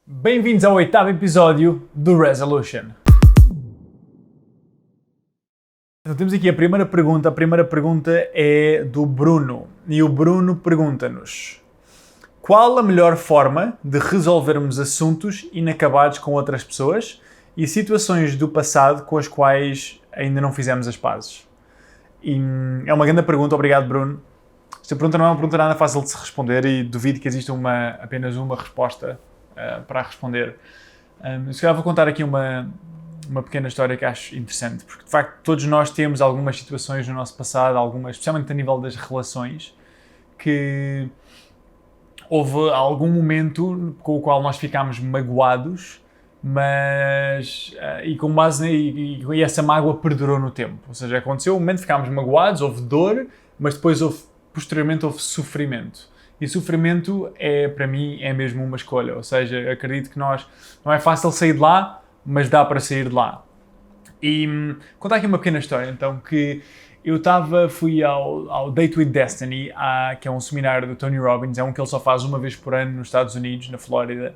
Bem-vindos ao 8º episódio do Resolution. Então temos aqui a primeira pergunta. A primeira pergunta é do Bruno. E o Bruno pergunta-nos: qual a melhor forma de resolvermos assuntos inacabados com outras pessoas e situações do passado com as quais ainda não fizemos as pazes? E é uma grande pergunta. Obrigado, Bruno. Esta pergunta não é uma pergunta nada fácil de se responder e duvido que exista apenas uma resposta para responder. Se calhar vou contar aqui uma pequena história que acho interessante, porque de facto todos nós temos algumas situações no nosso passado, especialmente a nível das relações, que houve algum momento com o qual nós ficámos magoados, mas com base e essa mágoa perdurou no tempo. Ou seja, aconteceu um momento, ficámos magoados, houve dor, mas depois posteriormente houve sofrimento. E sofrimento para mim, é mesmo uma escolha. Ou seja, acredito que não é fácil sair de lá, mas dá para sair de lá. E contar aqui uma pequena história, então, que eu fui ao Date with Destiny, que é um seminário do Tony Robbins, é um que ele só faz uma vez por ano nos Estados Unidos, na Flórida.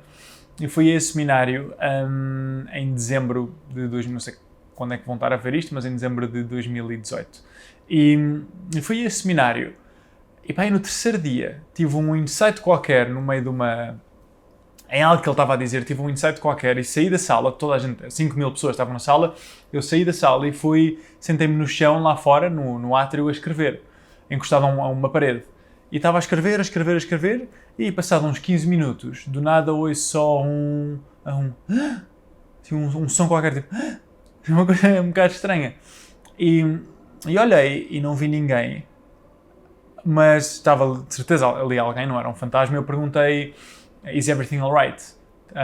E fui a esse seminário em dezembro de 2000, não sei quando é que vão estar a ver isto, mas em dezembro de 2018. E fui a esse seminário. E no terceiro dia tive um insight qualquer no meio em algo que ele estava a dizer, tive um insight qualquer e saí da sala, toda a gente, 5.000 pessoas estavam na sala, eu saí da sala e sentei-me no chão lá fora, no átrio, a escrever, encostado a uma parede. E estava a escrever, e passado uns 15 minutos, do nada ouço só um som qualquer, tipo, uma coisa um bocado estranha. E olhei e não vi ninguém. Mas estava de certeza ali alguém, não era um fantasma. Eu perguntei: is everything alright?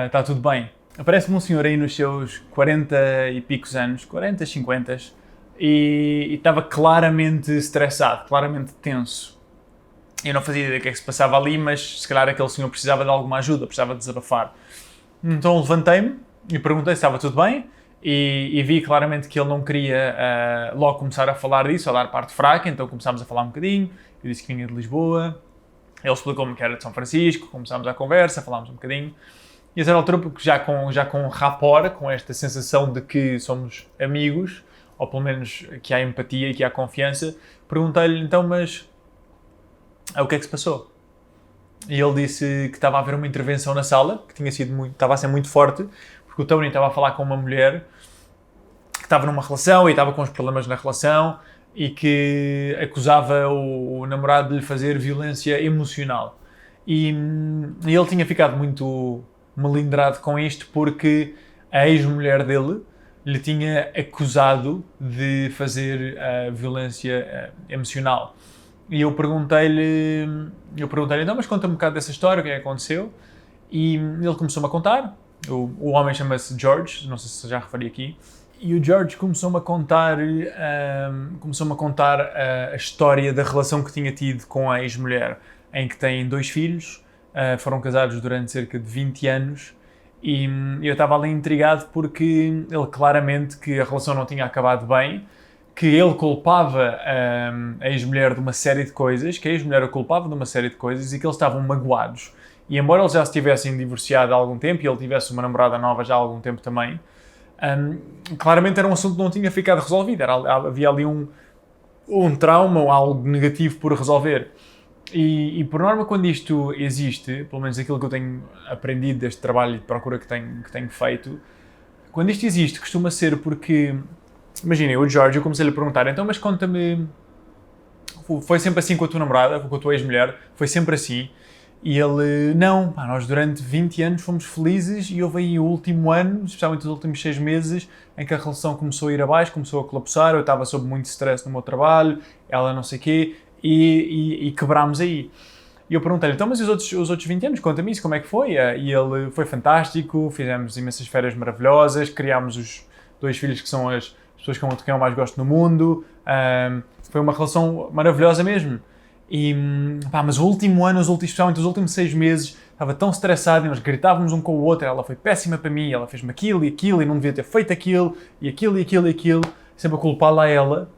Está tudo bem? Aparece-me um senhor aí nos seus 40 e picos anos, 40, 50, e estava claramente estressado, claramente tenso. Eu não fazia ideia do que é que se passava ali, mas se calhar aquele senhor precisava de alguma ajuda, precisava de desabafar. Então levantei-me e perguntei se estava tudo bem. E vi claramente que ele não queria logo começar a falar disso, a dar parte fraca, então começámos a falar um bocadinho. Eu disse que vinha de Lisboa, ele explicou-me que era de São Francisco, começámos a conversa, falámos um bocadinho. E a certa altura, porque já com rapport, com esta sensação de que somos amigos, ou pelo menos que há empatia e que há confiança, perguntei-lhe então, mas o que é que se passou? E ele disse que estava a haver uma intervenção na sala, que estava a ser muito forte, porque o Tony estava a falar com uma mulher que estava numa relação e estava com os problemas na relação e que acusava o namorado de lhe fazer violência emocional. E ele tinha ficado muito melindrado com isto porque a ex-mulher dele lhe tinha acusado de fazer violência emocional. E eu perguntei-lhe, então, mas conta-me um bocado dessa história, o que é que aconteceu? E ele começou-me a contar. O homem chama-se George, não sei se já referi aqui. E o George começou-me a contar a história da relação que tinha tido com a ex-mulher, em que têm 2 filhos, foram casados durante cerca de 20 anos, e eu estava ali intrigado porque ele claramente que a relação não tinha acabado bem, que ele culpava a ex-mulher de uma série de coisas, que a ex-mulher o culpava de uma série de coisas e que eles estavam magoados. E embora eles já se tivessem divorciado há algum tempo e ele tivesse uma namorada nova já há algum tempo também, claramente era um assunto que não tinha ficado resolvido. Havia ali um trauma ou algo negativo por resolver. E por norma, quando isto existe, pelo menos aquilo que eu tenho aprendido deste trabalho de procura que tenho feito, quando isto existe, costuma ser porque, imaginem, o George, eu comecei-lhe a perguntar, então, mas conta-me, foi sempre assim com a tua namorada, com a tua ex-mulher, foi sempre assim? E ele, não, nós durante 20 anos fomos felizes e houve aí o último ano, especialmente os últimos 6 meses, em que a relação começou a ir abaixo, começou a colapsar, eu estava sob muito stress no meu trabalho, ela não sei o quê, e quebrámos aí. E eu perguntei-lhe, então, mas os outros 20 anos, conta-me isso, como é que foi? E ele, foi fantástico, fizemos imensas férias maravilhosas, criámos os 2 filhos que são as pessoas com quem eu mais gosto no mundo, foi uma relação maravilhosa mesmo. Mas o último ano, especialmente os últimos 6 meses, estava tão estressado e nós gritávamos um com o outro, ela foi péssima para mim, ela fez-me aquilo e não devia ter feito aquilo, sempre a culpá-la a ela,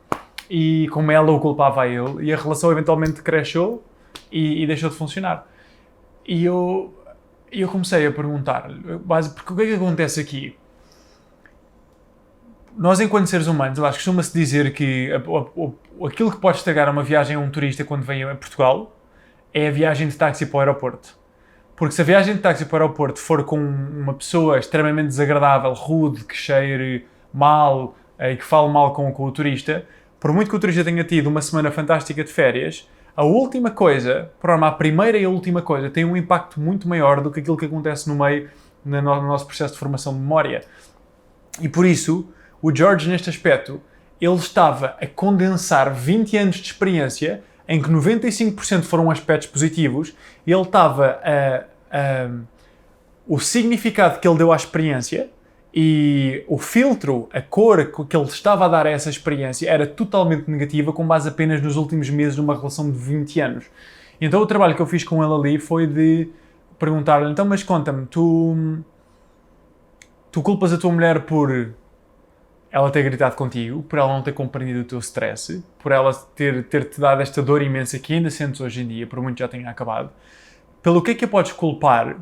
e como ela o culpava a ele, e a relação eventualmente cresceu e deixou de funcionar. E eu E eu comecei a perguntar-lhe, porque o que é que acontece aqui? Nós, enquanto seres humanos, eu acho que costuma-se dizer que aquilo que pode estragar uma viagem a um turista quando vem a Portugal é a viagem de táxi para o aeroporto. Porque se a viagem de táxi para o aeroporto for com uma pessoa extremamente desagradável, rude, que cheire mal e que fale mal com o turista, por muito que o turista tenha tido uma semana fantástica de férias, a última coisa, por norma, a primeira e a última coisa, tem um impacto muito maior do que aquilo que acontece no meio no nosso processo de formação de memória. E por isso, o George, neste aspecto, ele estava a condensar 20 anos de experiência, em que 95% foram aspectos positivos, e ele estava o significado que ele deu à experiência e o filtro, a cor que ele estava a dar a essa experiência era totalmente negativa, com base apenas nos últimos meses de uma relação de 20 anos. Então o trabalho que eu fiz com ele ali foi de perguntar-lhe, então, mas conta-me, tu culpas a tua mulher por ela ter gritado contigo, por ela não ter compreendido o teu stress, por ela ter-te dado esta dor imensa que ainda sentes hoje em dia, por muito já tenha acabado, pelo que é que a podes culpar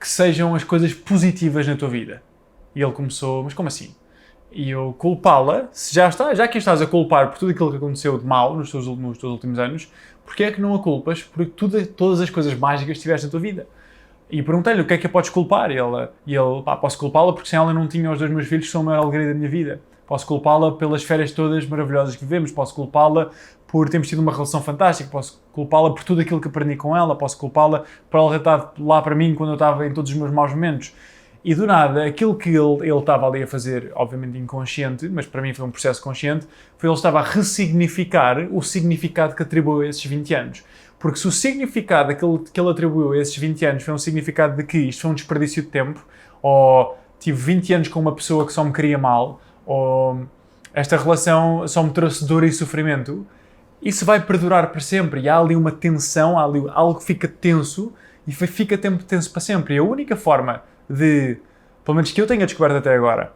que sejam as coisas positivas na tua vida? E ele começou, mas como assim? E eu, culpá-la, já que estás a culpar por tudo aquilo que aconteceu de mal nos teus últimos anos, porque é que não a culpas por todas as coisas mágicas que tiveste na tua vida? E perguntei-lhe o que é que a podes culpar. E ele, posso culpá-la porque sem ela não tinha os 2 meus filhos que são a maior alegria da minha vida. Posso culpá-la pelas férias todas maravilhosas que vivemos. Posso culpá-la por termos tido uma relação fantástica. Posso culpá-la por tudo aquilo que aprendi com ela. Posso culpá-la por ela ter estado lá para mim quando eu estava em todos os meus maus momentos. E do nada, aquilo que ele estava ali a fazer, obviamente inconsciente, mas para mim foi um processo consciente, foi ele estava a ressignificar o significado que atribuiu a esses 20 anos. Porque se o significado que ele atribuiu a esses 20 anos foi um significado de que isto foi um desperdício de tempo, ou tive 20 anos com uma pessoa que só me queria mal, ou esta relação só me trouxe dor e sofrimento, isso vai perdurar para sempre. E há ali uma tensão, há ali algo que fica tenso, e fica tenso para sempre. E a única forma de, pelo menos que eu tenha descoberto até agora,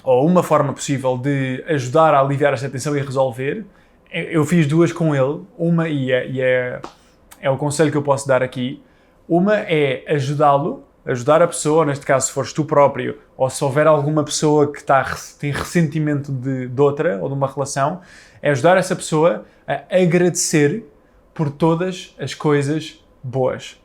ou uma forma possível de ajudar a aliviar esta tensão e resolver, eu fiz 2 com ele. Uma, é o conselho que eu posso dar aqui, uma é ajudar a pessoa, neste caso se fores tu próprio, ou se houver alguma pessoa que tem ressentimento de outra, ou de uma relação, é ajudar essa pessoa a agradecer por todas as coisas boas.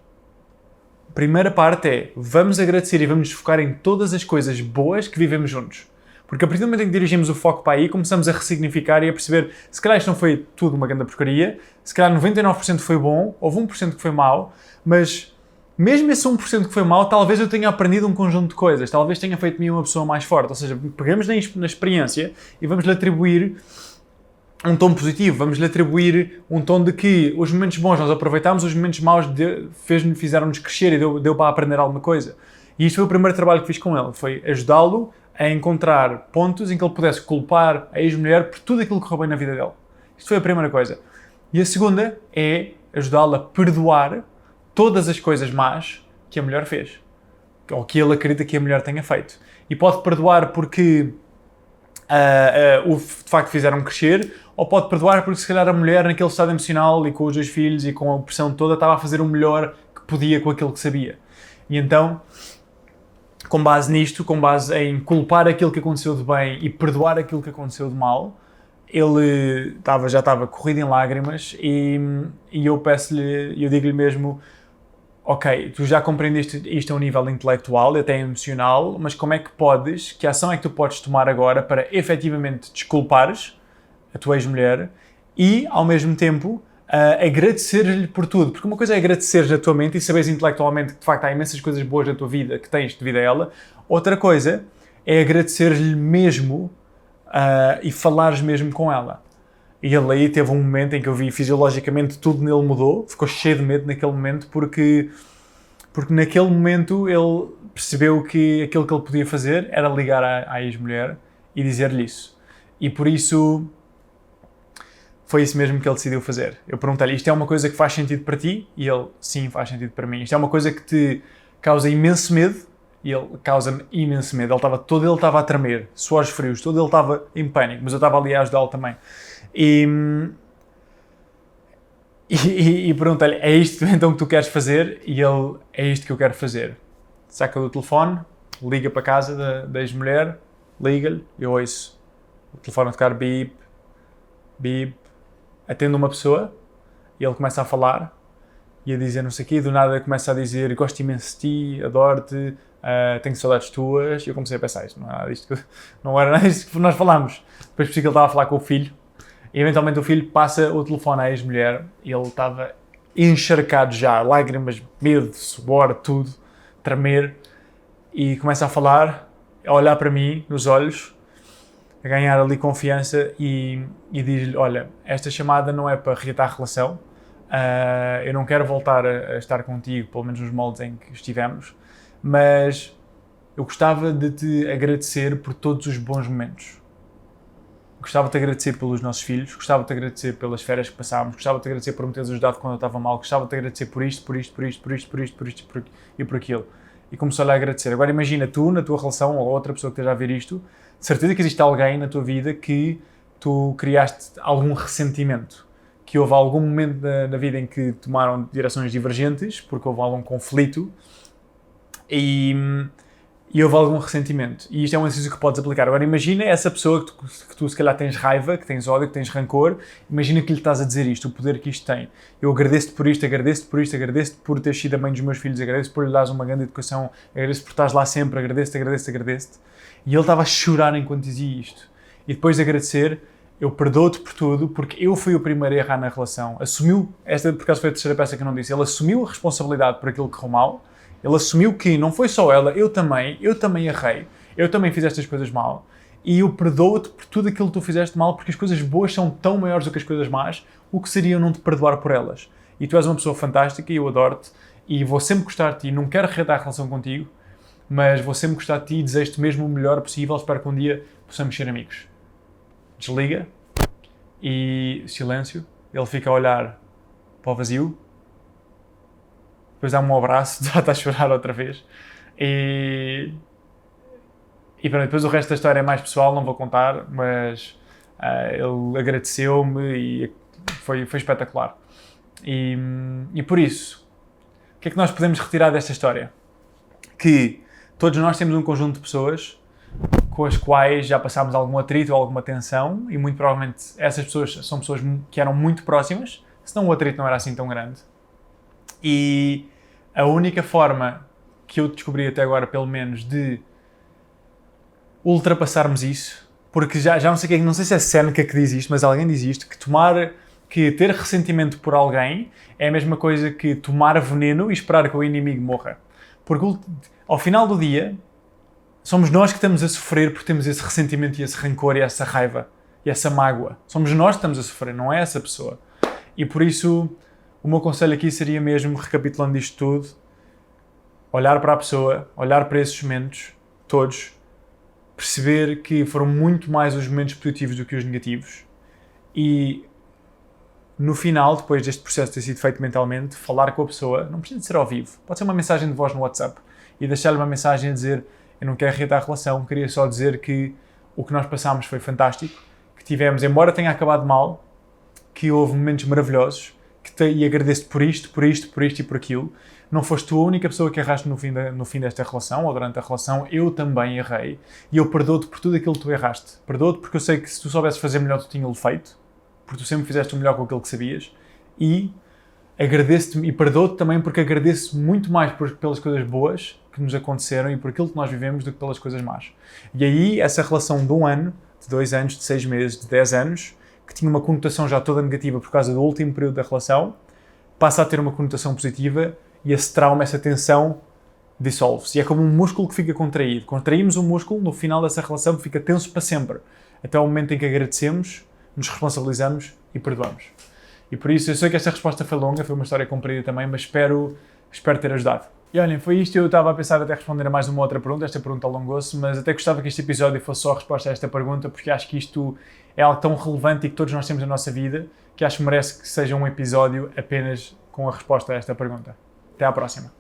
A primeira parte é, vamos agradecer e vamos nos focar em todas as coisas boas que vivemos juntos. Porque a partir do momento em que dirigimos o foco para aí, começamos a ressignificar e a perceber, se calhar isto não foi tudo uma grande porcaria, se calhar 99% foi bom, houve 1% que foi mau, mas mesmo esse 1% que foi mau, talvez eu tenha aprendido um conjunto de coisas, talvez tenha feito de mim uma pessoa mais forte. Ou seja, pegamos na experiência e vamos-lhe atribuir um tom positivo, vamos-lhe atribuir um tom de que os momentos bons nós aproveitámos, os momentos maus fizeram-nos crescer e deu para aprender alguma coisa. E isto foi o primeiro trabalho que fiz com ele, foi ajudá-lo a encontrar pontos em que ele pudesse culpar a ex-mulher por tudo aquilo que correu bem na vida dele. Isto foi a primeira coisa. E a segunda é ajudá-lo a perdoar todas as coisas más que a mulher fez, ou que ele acredita que a mulher tenha feito. E pode perdoar porque de facto fizeram crescer, ou pode perdoar porque se calhar a mulher naquele estado emocional e com os 2 filhos e com a pressão toda estava a fazer o melhor que podia com aquilo que sabia. E então, com base nisto, com base em culpar aquilo que aconteceu de bem e perdoar aquilo que aconteceu de mal, ele já estava corrido em lágrimas e eu digo-lhe mesmo, ok, tu já compreendeste isto a um nível intelectual e até emocional, mas que ação é que tu podes tomar agora para efetivamente desculpares a tua ex-mulher e, ao mesmo tempo, agradecer-lhe por tudo? Porque uma coisa é agradeceres na tua mente e saberes intelectualmente que de facto há imensas coisas boas na tua vida que tens devido a ela. Outra coisa é agradecer-lhe mesmo e falares mesmo com ela. E ele aí teve um momento em que eu vi fisiologicamente tudo nele mudou, ficou cheio de medo naquele momento porque naquele momento ele percebeu que aquilo que ele podia fazer era ligar à ex-mulher e dizer-lhe isso. E por isso foi isso mesmo que ele decidiu fazer. Eu perguntei-lhe, isto é uma coisa que faz sentido para ti? E ele, sim, faz sentido para mim. Isto é uma coisa que te causa imenso medo? E ele, causa-me imenso medo. Ele estava a tremer, suores frios, ele estava em pânico, mas eu estava ali a ajudá-lo também. E e pergunta-lhe, é isto então que tu queres fazer? E ele, é isto que eu quero fazer. Saca do telefone, liga para a casa da ex-mulher, liga-lhe, eu ouço o telefone a tocar bip, bip, atende uma pessoa e ele começa a falar e a dizer não sei o quê, e do nada começa a dizer gosto imenso de ti, adoro-te, tenho saudades tuas, e eu comecei a pensar, isto não era nada disto que nós falámos. Depois percebi que ele estava a falar com o filho, e eventualmente o filho passa o telefone à ex-mulher, e ele estava encharcado já, lágrimas, medo, suor, tudo, tremer, e começa a falar, a olhar para mim, nos olhos, a ganhar ali confiança, e diz-lhe, olha, esta chamada não é para reatar a relação, eu não quero voltar a estar contigo, pelo menos nos moldes em que estivemos, mas eu gostava de te agradecer por todos os bons momentos. Gostava de te agradecer pelos nossos filhos, gostava de te agradecer pelas férias que passámos, gostava de te agradecer por me teres ajudado quando eu estava mal, gostava de te agradecer por isto, por isto, por isto, por isto, por isto, por isto e por aquilo. E começou-lhe a agradecer. Agora imagina tu, na tua relação, ou outra pessoa que esteja a ver isto, de certeza que existe alguém na tua vida que tu criaste algum ressentimento, que houve algum momento na vida em que tomaram direções divergentes, porque houve algum conflito, e houve algum ressentimento. E isto é um exercício que podes aplicar. Agora imagina essa pessoa que tu se calhar tens raiva, que tens ódio, que tens rancor, imagina que lhe estás a dizer isto, o poder que isto tem. Eu agradeço-te por isto, agradeço-te por isto, agradeço-te por teres sido a mãe dos meus filhos, agradeço-te por lhe dares uma grande educação, agradeço-te por estares lá sempre, agradeço-te, agradeço-te, agradeço-te. E ele estava a chorar enquanto dizia isto. E depois de agradecer, eu perdoo-te por tudo, porque eu fui o primeiro a errar na relação. Assumiu, esta por acaso foi a terceira peça que eu não disse, ele assumiu a responsabilidade por aquilo que correu mal. Ele assumiu que não foi só ela, eu também errei, eu também fiz estas coisas mal, e eu perdoo-te por tudo aquilo que tu fizeste mal, porque as coisas boas são tão maiores do que as coisas más, o que seria eu não te perdoar por elas? E tu és uma pessoa fantástica, e eu adoro-te, e vou sempre gostar de ti, não quero reatar a relação contigo, mas vou sempre gostar de ti e desejo-te mesmo o melhor possível, espero que um dia possamos ser amigos. Desliga, e silêncio, ele fica a olhar para o vazio, depois dá-me um abraço, já está a chorar outra vez, e pronto, depois o resto da história é mais pessoal, não vou contar, mas ele agradeceu-me e foi espetacular. E por isso, o que é que nós podemos retirar desta história? Que todos nós temos um conjunto de pessoas com as quais já passámos algum atrito ou alguma tensão, e muito provavelmente essas pessoas são pessoas que eram muito próximas, senão o atrito não era assim tão grande. E a única forma que eu descobri até agora, pelo menos, de ultrapassarmos isso, porque já não sei, não sei se é Seneca que diz isto, mas alguém diz isto, que ter ressentimento por alguém é a mesma coisa que tomar veneno e esperar que o inimigo morra. Porque ao final do dia, somos nós que estamos a sofrer porque temos esse ressentimento e esse rancor e essa raiva e essa mágoa. Somos nós que estamos a sofrer, não é essa pessoa. E por isso, o meu conselho aqui seria mesmo, recapitulando isto tudo, olhar para a pessoa, olhar para esses momentos, todos, perceber que foram muito mais os momentos positivos do que os negativos, e no final, depois deste processo ter sido feito mentalmente, falar com a pessoa, não precisa de ser ao vivo, pode ser uma mensagem de voz no WhatsApp, e deixar-lhe uma mensagem a dizer, eu não quero reatar a relação, queria só dizer que o que nós passámos foi fantástico, que tivemos, embora tenha acabado mal, que houve momentos maravilhosos, e agradeço-te por isto, por isto, por isto e por aquilo. Não foste tu a única pessoa que erraste no fim desta relação, ou durante a relação, eu também errei, e eu perdoo-te por tudo aquilo que tu erraste. Perdoo-te porque eu sei que se tu soubesses fazer melhor, tu tinhas-lo feito, porque tu sempre fizeste o melhor com aquilo que sabias, e agradeço-te e perdoo-te também porque agradeço muito mais pelas coisas boas que nos aconteceram e por aquilo que nós vivemos do que pelas coisas más. E aí, essa relação de 1 ano, de 2 anos, de 6 meses, de 10 anos, que tinha uma conotação já toda negativa por causa do último período da relação, passa a ter uma conotação positiva, e esse trauma, essa tensão, dissolve-se. E é como um músculo que fica contraído. Contraímos um músculo, no final dessa relação, que fica tenso para sempre. Até o momento em que agradecemos, nos responsabilizamos e perdoamos. E por isso, eu sei que esta resposta foi longa, foi uma história comprida também, mas espero ter ajudado. E olhem, foi isto. Eu estava a pensar até responder a mais uma outra pergunta. Esta pergunta alongou-se, mas até gostava que este episódio fosse só a resposta a esta pergunta, porque acho que isto é algo tão relevante e que todos nós temos na nossa vida, que acho que merece que seja um episódio apenas com a resposta a esta pergunta. Até à próxima.